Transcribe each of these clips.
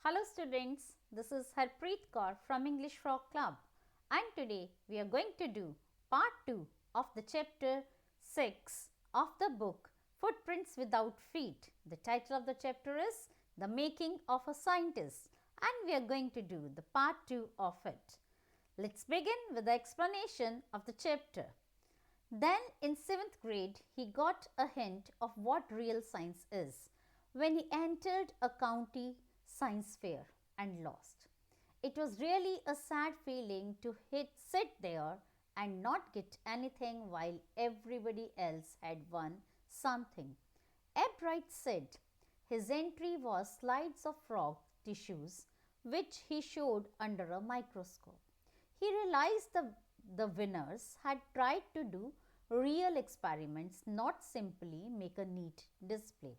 Hello students, this is Harpreet Kaur from English Frog Club and today we are going to do part 2 of the chapter 6 of the book Footprints Without Feet. The title of the chapter is The Making of a Scientist and we are going to do the part 2 of it. Let's begin with the explanation of the chapter. Then in 7th grade, he got a hint of what real science is when he entered a county science fair and lost. It was really a sad feeling to sit there and not get anything while everybody else had won something. Ebright said his entry was slides of frog tissues which he showed under a microscope. He realized the winners had tried to do real experiments, not simply make a neat display.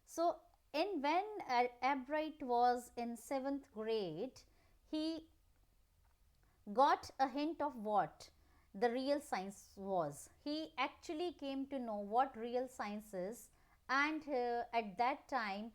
So, when Ebright was in 7th grade, he got a hint of what the real science was. He actually came to know what real science is, and at that time,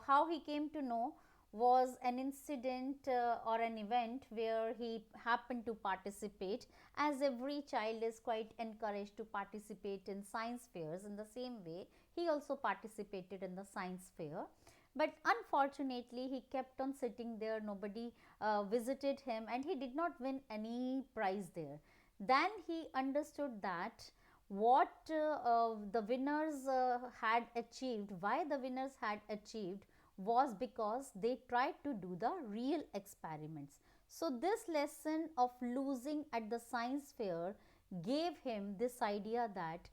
how he came to know was an incident or an event where he happened to participate, as every child is quite encouraged to participate in science fairs. In the same way, he also participated in the science fair, but unfortunately he kept on sitting there. Nobody visited him and he did not win any prize there. Then he understood that what the winners had achieved, why the winners had achieved, was because they tried to do the real experiments. So this lesson of losing at the science fair gave him this idea that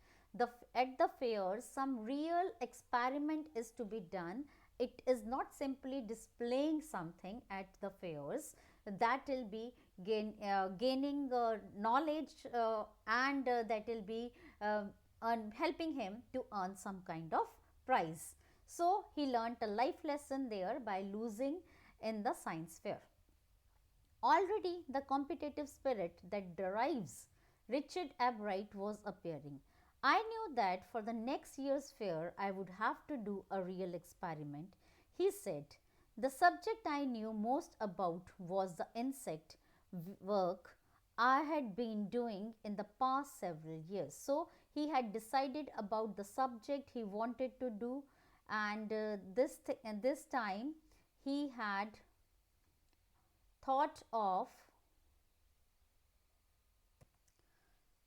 at the fair some real experiment is to be done. It is not simply displaying something at the fairs that will be gaining knowledge and that will be helping him to earn some kind of prize. So, he learnt a life lesson there by losing in the science fair. Already the competitive spirit that drives Richard Ebright was appearing. I knew that for the next year's fair I would have to do a real experiment. He said, the subject I knew most about was the insect work I had been doing in the past several years. So, he had decided about the subject he wanted to do, and this time he had thought of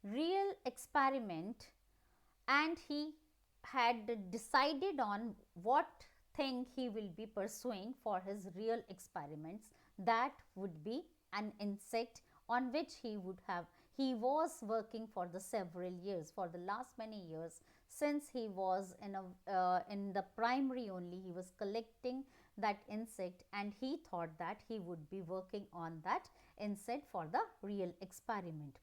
real experiment and he had decided on what thing he will be pursuing for his real experiments. That would be an insect on which he was working for the several years, for the last many years, since he was in the primary only. He was collecting that insect and he thought that he would be working on that insect for the real experiment.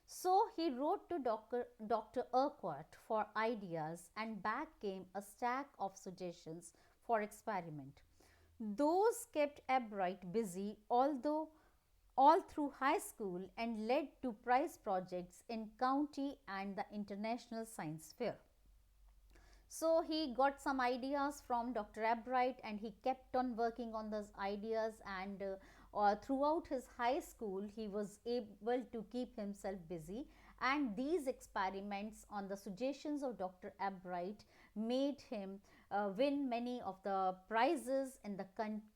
So he wrote to Dr. Urquhart for ideas and back came a stack of suggestions for experiment. Those kept Ebright busy although all through high school and led to prize projects in county and the international science fair. So he got some ideas from Dr. Ebright and he kept on working on those ideas, and throughout his high school he was able to keep himself busy, and these experiments on the suggestions of Dr. Ebright made him win many of the prizes in the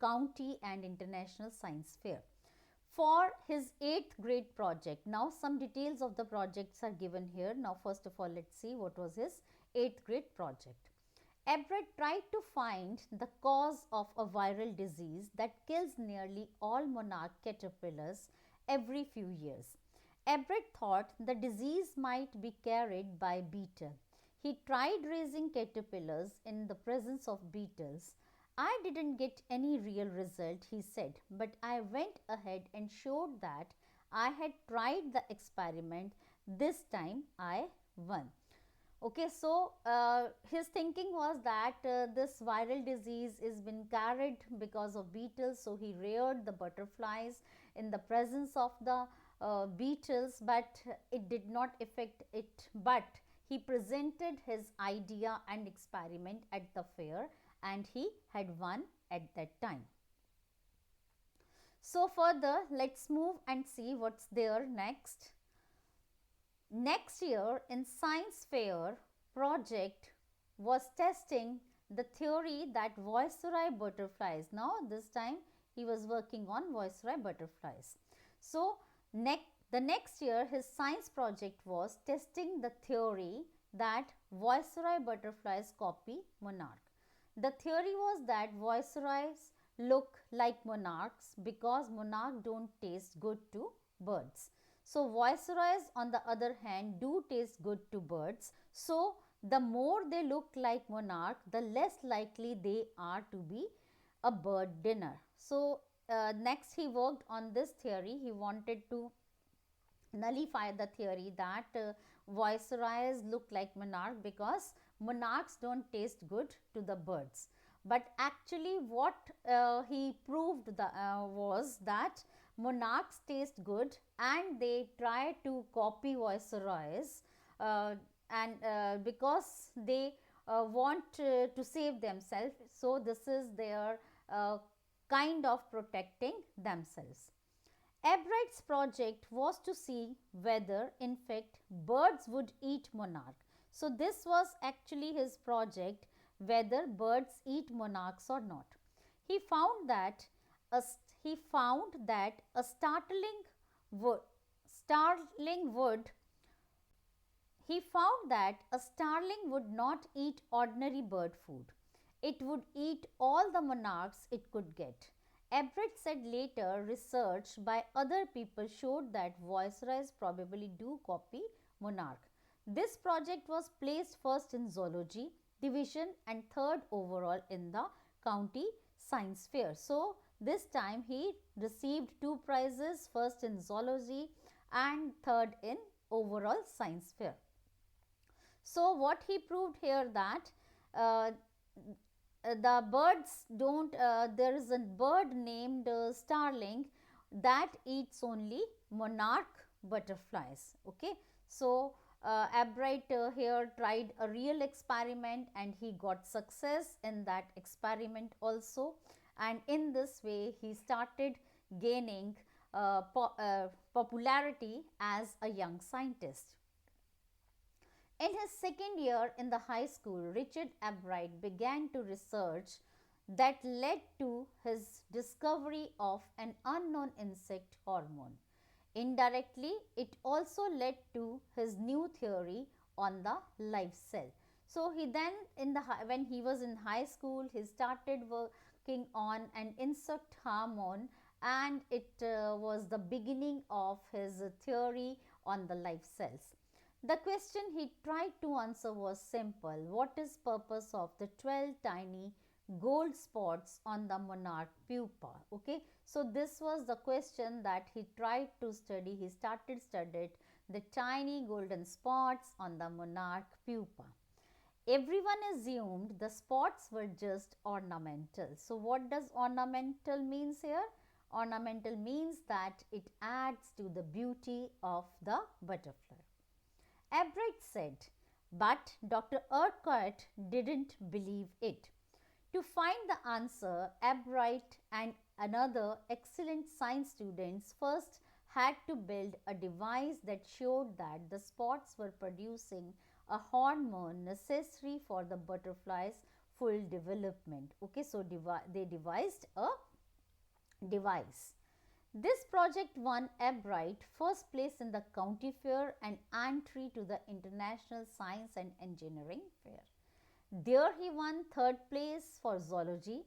county and international science fair. For his 8th grade project, now some details of the projects are given here. Now first of all, let's see what was his 8th grade project. Ebright tried to find the cause of a viral disease that kills nearly all monarch caterpillars every few years. Ebright thought the disease might be carried by beetle. He tried raising caterpillars in the presence of beetles. I didn't get any real result, he said, but I went ahead and showed that I had tried the experiment. This time I won. Okay, so his thinking was that this viral disease is been carried because of beetles, so he reared the butterflies in the presence of the beetles, but it did not affect it. But he presented his idea and experiment at the fair and he had won at that time. So further, let's move and see what's there next. Next year in science fair project was testing the theory that viceroy butterflies. Now this time he was working on viceroy butterflies. So the next year his science project was testing the theory that viceroy butterflies copy monarch. The theory was that viceroys look like monarchs because monarchs don't taste good to birds. So viceroys on the other hand do taste good to birds. So the more they look like monarch, the less likely they are to be a bird dinner. So next he worked on this theory. He wanted to nullify the theory that viceroys look like monarch because monarchs don't taste good to the birds. But actually what he proved was that monarchs taste good and they try to copy viceroys and because they want to save themselves. So this is their kind of protecting themselves. Ebright's project was to see whether in fact birds would eat monarch. So this was actually his project, whether birds eat monarchs or not. He found that a, a starling would not eat ordinary bird food. It would eat all the monarchs it could get. Everett said later research by other people showed that viceroys probably do copy monarch. This project was placed first in zoology division and third overall in the county science fair. So this time he received 2 prizes, first in zoology and third in overall science fair. So what he proved here that the birds don't, there is a bird named starling that eats only monarch butterflies. Okay. So Ebright here tried a real experiment and he got success in that experiment also, and in this way he started gaining popularity as a young scientist. In his second year in the high school, Richard Ebright began to research that led to his discovery of an unknown insect hormone. Indirectly, it also led to his new theory on the live cell. So he then when he was in high school, he started working on an insect hormone, and it was the beginning of his theory on the live cells. The question he tried to answer was simple. What is purpose of the 12 tiny gold spots on the monarch pupa? Okay, so this was the question that he tried to study. He started studying the tiny golden spots on the monarch pupa. Everyone assumed the spots were just ornamental. So what does ornamental means here? Ornamental means that it adds to the beauty of the butterfly. Ebright said, but Dr. Urquhart didn't believe it. To find the answer, Ebright and another excellent science students first had to build a device that showed that the spots were producing a hormone necessary for the butterfly's full development. Okay, so they devised a device. This project won Ebright first place in the county fair and entry to the International Science and Engineering Fair. There he won third place for zoology,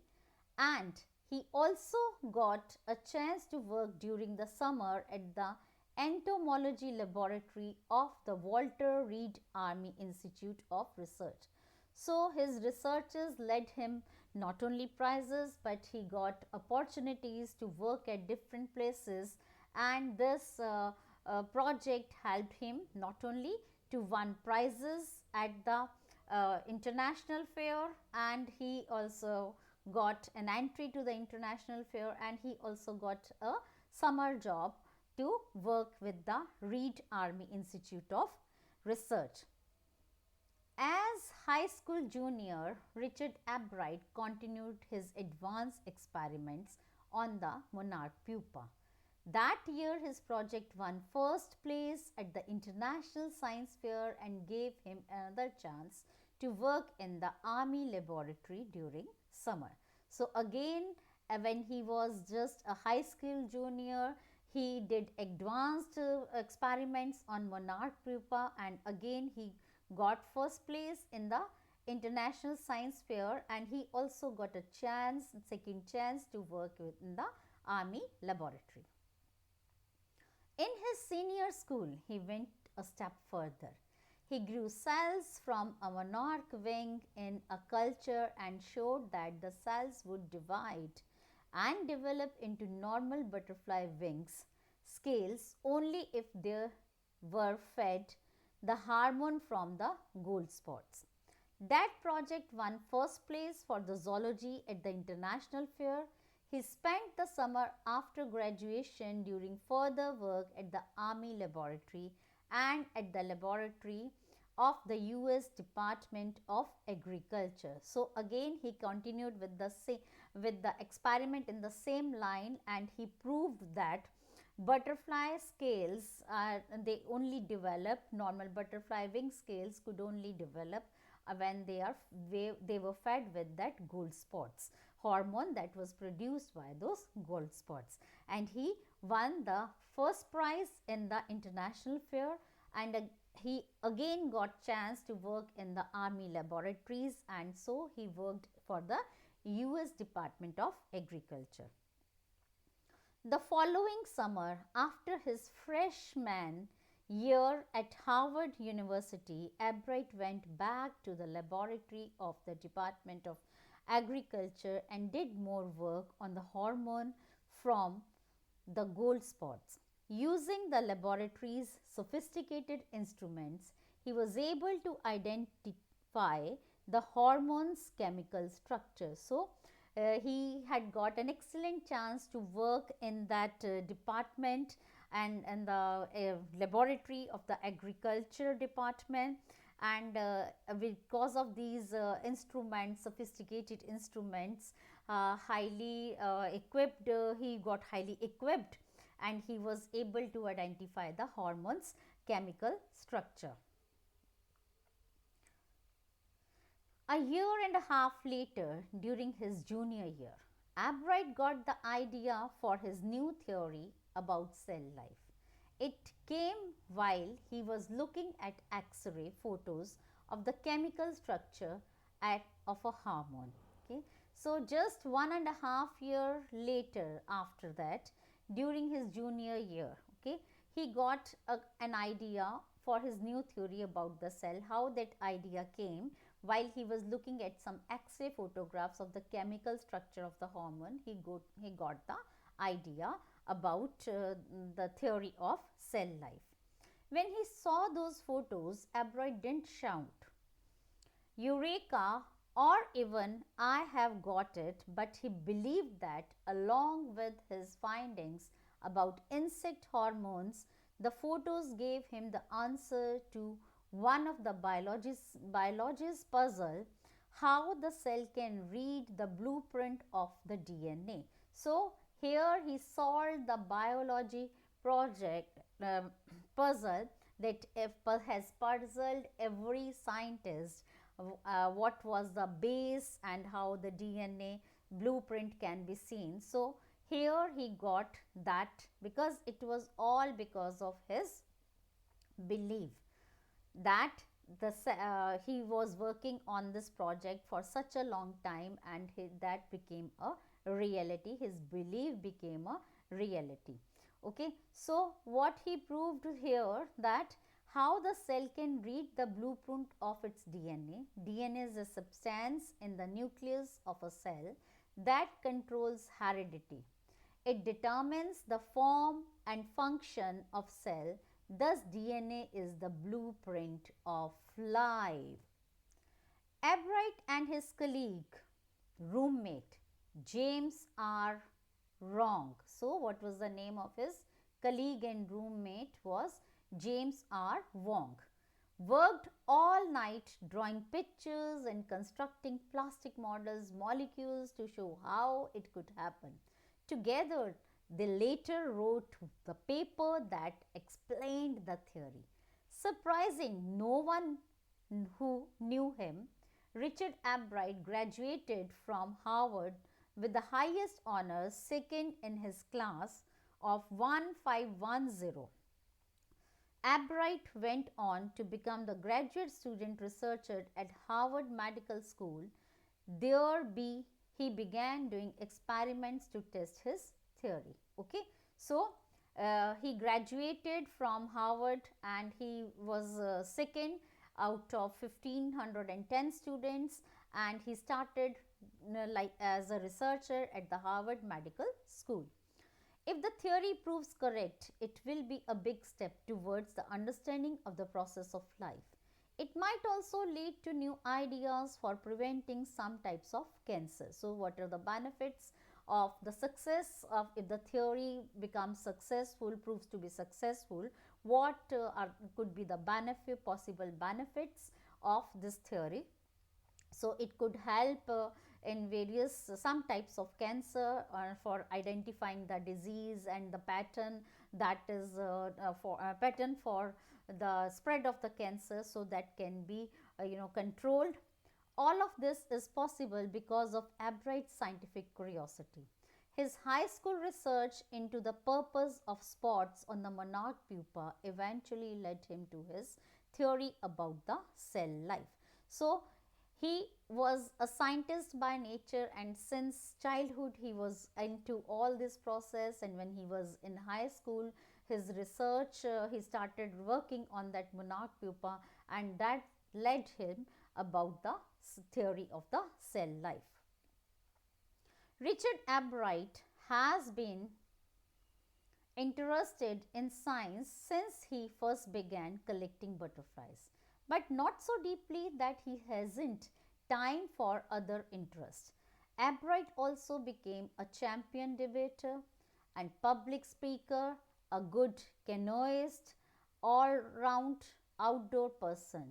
and he also got a chance to work during the summer at the entomology laboratory of the Walter Reed Army Institute of Research. So his researches led him not only prizes, but he got opportunities to work at different places, and this project helped him not only to win prizes at the international fair, and he also got an entry to the international fair, and he also got a summer job to work with the Reed Army Institute of Research. As high school junior, Richard Ebright continued his advanced experiments on the monarch pupa. That year, his project won first place at the International Science Fair and gave him another chance to work in the army laboratory during summer. So, again, when he was just a high school junior, he did advanced experiments on monarch pupa, and again he got first place in the International Science Fair, and he also got a second chance to work in the army laboratory. In his senior school, he went a step further. He grew cells from a monarch wing in a culture and showed that the cells would divide and develop into normal butterfly wings scales only if they were fed the hormone from the gold spots. That project won first place for the zoology at the international fair. He spent the summer after graduation doing further work at the Army Laboratory and at the laboratory of the US Department of Agriculture. So again he continued with the experiment in the same line, and he proved that butterfly scales they only develop, normal butterfly wing scales could only develop when they were fed with that gold spots hormone that was produced by those gold spots. And he won the first prize in the international fair, and he again got chance to work in the army laboratories, and so he worked for the US Department of Agriculture. The following summer, after his freshman year at Harvard University, Albright went back to the laboratory of the Department of Agriculture and did more work on the hormone from the gold spots. Using the laboratory's sophisticated instruments, he was able to identify the hormone's chemical structure. So, he had got an excellent chance to work in that department and the laboratory of the agriculture department, and because of these instruments, sophisticated instruments, highly equipped, he got highly equipped, and he was able to identify the hormones chemical structure. A year and a half later, during his junior year, Albright got the idea for his new theory about cell life. It came while he was looking at X-ray photos of the chemical structure of a hormone. Okay. So, just 1.5 years later after that, during his junior year, okay, he got an idea for his new theory about the cell. How that idea came? While he was looking at some X-ray photographs of the chemical structure of the hormone, he got the idea about the theory of cell life. When he saw those photos, Albright didn't shout, "Eureka!" or even "I have got it," but he believed that along with his findings about insect hormones, the photos gave him the answer to one of the biologist's puzzle, how the cell can read the blueprint of the DNA. So, here he solved the biology project puzzle that has puzzled every scientist, what was the base and how the DNA blueprint can be seen. So, here he got that because it was all because of his belief that he was working on this project for such a long time, and that became a reality. His belief became a reality. Okay. So, what he proved here, that how the cell can read the blueprint of its DNA. DNA is a substance in the nucleus of a cell that controls heredity. It determines the form and function of cell. Thus, DNA is the blueprint of life. Albright and his colleague, roommate, James R. Wrong. So, what was the name of his colleague and roommate? Was James R. Wong. Worked all night drawing pictures and constructing plastic models, molecules to show how it could happen. Together, they later wrote the paper that explained the theory. Surprising no one who knew him, Richard Albright graduated from Harvard with the highest honors, second in his class of 1510. Albright went on to become the graduate student researcher at Harvard Medical School. There he began doing experiments to test his theory. Okay, so he graduated from Harvard and he was second out of 1510 students, and he started like as a researcher at the Harvard Medical School. If the theory proves correct, it will be a big step towards the understanding of the process of life. It might also lead to new ideas for preventing some types of cancer. So, what are the benefits of the success of if the theory becomes successful, proves to be successful? What could be the possible benefits of this theory? So, it could help in various some types of cancer for identifying the disease and the pattern that is for pattern for the spread of the cancer, so that can be controlled. All of this is possible because of Albright's scientific curiosity. His high school research into the purpose of spots on the monarch pupa eventually led him to his theory about the cell life. So, he was a scientist by nature, and since childhood he was into all this process, and when he was in high school, his research he started working on that monarch pupa, and that led him about the theory of the cell life. Richard Albright has been interested in science since he first began collecting butterflies, but not so deeply that he hasn't time for other interests. Albright also became a champion debater and public speaker, a good canoeist, all-round outdoor person.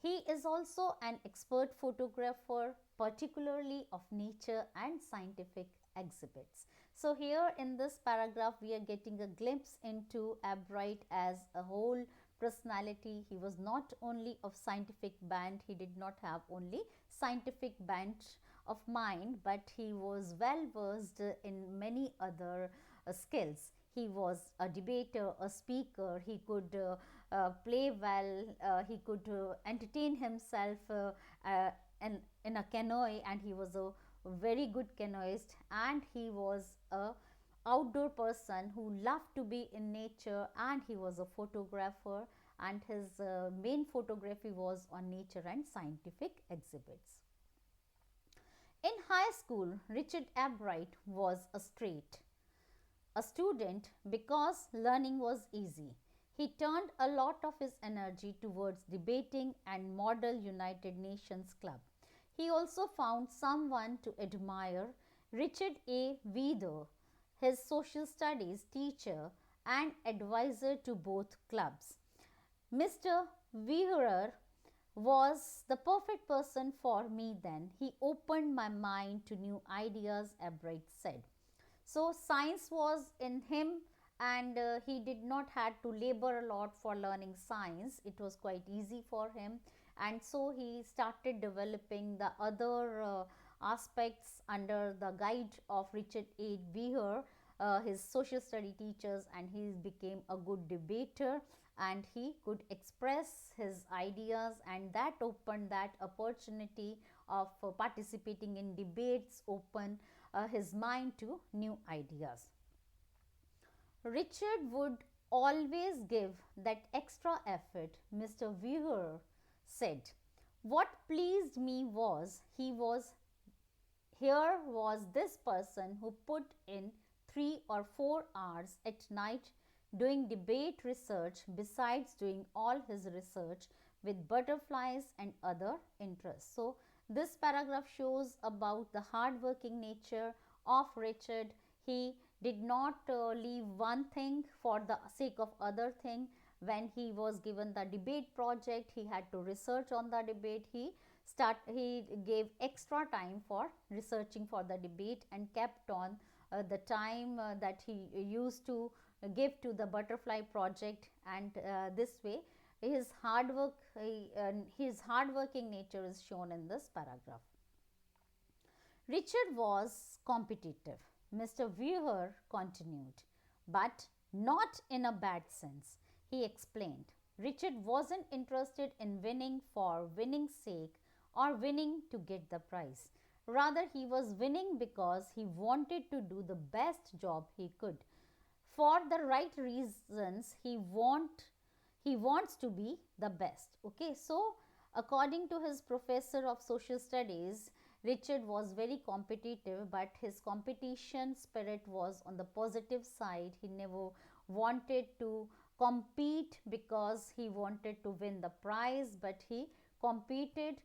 He is also an expert photographer, particularly of nature and scientific exhibits. So, here in this paragraph, we are getting a glimpse into Albright as a whole personality. He was not only of scientific bent, he did not have only scientific bent of mind, but he was well versed in many other skills. He was a debater, a speaker, he could play well, he could entertain himself in a canoe, and he was a very good canoeist, and he was a outdoor person who loved to be in nature, and he was a photographer, and his main photography was on nature and scientific exhibits. In high school, Richard Albright was a student because learning was easy. He turned a lot of his energy towards debating and Model United Nations Club. He also found someone to admire, Richard A. Wheeler, his social studies teacher and advisor to both clubs. Mr. Wheeler was the perfect person for me then. He opened my mind to new ideas, Albright said. So, science was in him, and he did not had to labor a lot for learning science. It was quite easy for him, and so he started developing the other aspects under the guide of Richard A. Wheeler, his social study teachers, and he became a good debater, and he could express his ideas, and that opened that opportunity of participating in debates, open his mind to new ideas. Richard would always give that extra effort, Mr. Wheeler said. What pleased me was here was this person who put in 3 or 4 hours at night doing debate research besides doing all his research with butterflies and other interests. So, this paragraph shows about the hard-working nature of Richard. He did not leave one thing for the sake of other thing. When he was given the debate project, he had to research on the debate. He gave extra time for researching for the debate and kept on the time that he used to give to the butterfly project, and this way his hardworking nature is shown in this paragraph. Richard was competitive, Mr. Weir continued, but not in a bad sense. He explained. Richard wasn't interested in winning for winning's sake or winning to get the prize. Rather, he was winning because he wanted to do the best job he could. For the right reasons, he wants to be the best. Okay, so according to his professor of social studies, Richard was very competitive, but his competition spirit was on the positive side. He never wanted to compete because he wanted to win the prize, but he competed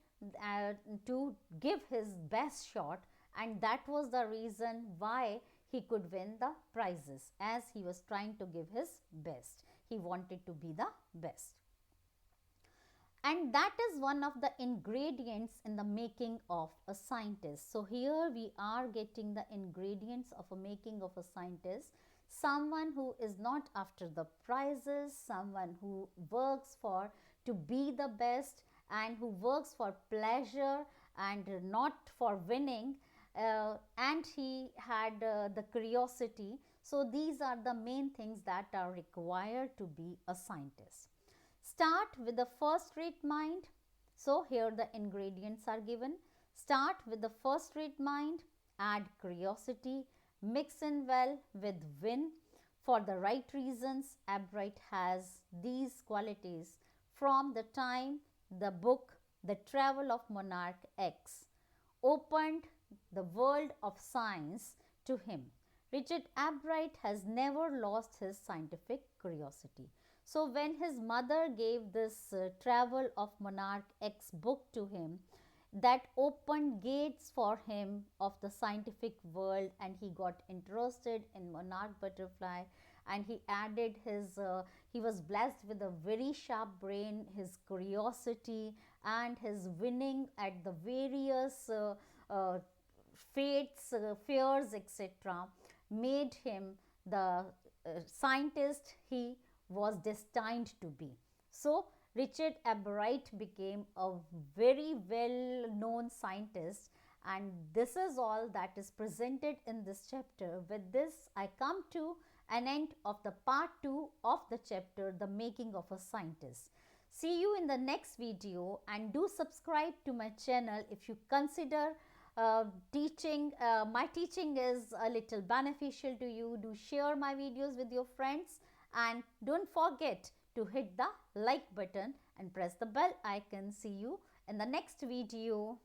uh, to give his best shot, and that was the reason why he could win the prizes, as he was trying to give his best. He wanted to be the best. And that is one of the ingredients in the making of a scientist. So here we are getting the ingredients of a making of a scientist. Someone who is not after the prizes, someone who works for to be the best, and who works for pleasure and not for winning, and he had the curiosity. So these are the main things that are required to be a scientist. Start with the first rate mind. So here the ingredients are given. Start with the first rate mind, add curiosity, mix in well with win. For the right reasons, Albright has these qualities from the time the book The Travel of Monarch X opened the world of science to him. Richard Albright has never lost his scientific curiosity. So when his mother gave this Travel of Monarch X book to him, that opened gates for him of the scientific world, and he got interested in monarch butterfly, and he added he was blessed with a very sharp brain, his curiosity and his winning at the various fates, fears, etc., made him the scientist he was destined to be. So Richard Albright became a very well known scientist, and this is all that is presented in this chapter. With this, I come to an end of the part 2 of the chapter, The Making of a Scientist. See you in the next video, and do subscribe to my channel if you consider my teaching is a little beneficial to you. Do share my videos with your friends, and don't forget to hit the like button and press the bell icon. See you in the next video.